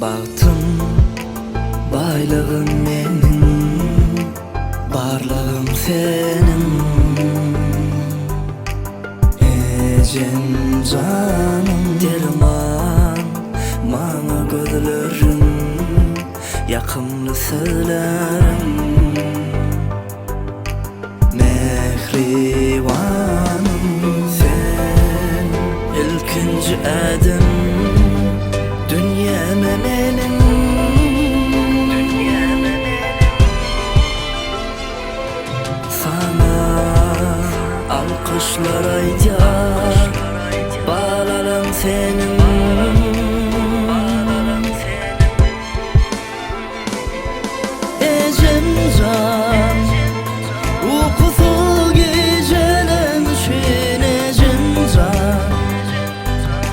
Baktım baylığım menin, barlığım senin. Ecem canım derman, bana gözlerim, yakımlı sözlerim. Mehribanım sen, ilkinci adım, dünyama menin. Sana alkışlar aytar, bağlarım senin. Ecem can, uykusuz gecelemişsin ecem can.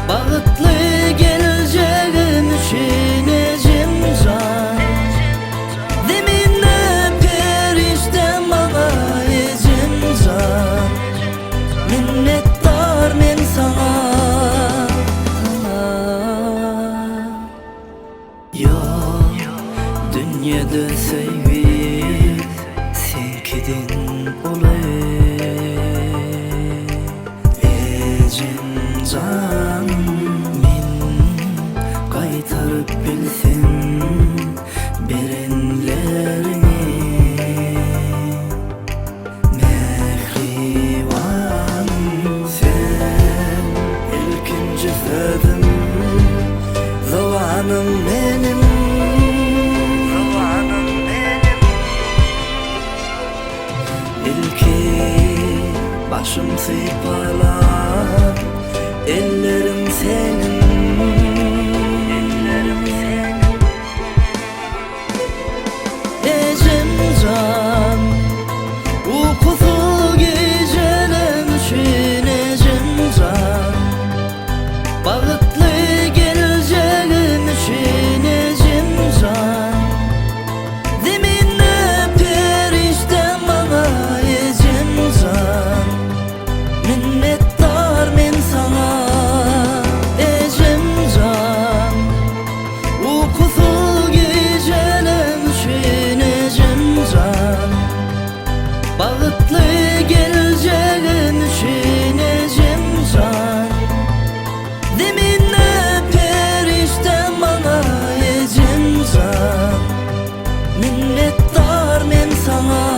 Bağıtlı geleceğim için ecem can. Zeminle perişten bana ecem can. Minnettar men sana. Yok dünyada sevgi senkiden olay. Ecem can men kaytarıp bilsin berenlerini. Mehribanım sen, ilkinci sözüm, zamanım benim. İlki başım sıypalar, ellerim senin. Ecem can, uykusuz gecelemişsin ecem can. Bağıtlı geleceğim için ecem can. Zeminle perişten bana ecem can. Minnettar men sana. Ecem can, uykusuz gecelemişsin ecem can. Bağıtlı geleceğim için ecem can. Zeminle perişten bana ecem can. Minnettar men sana.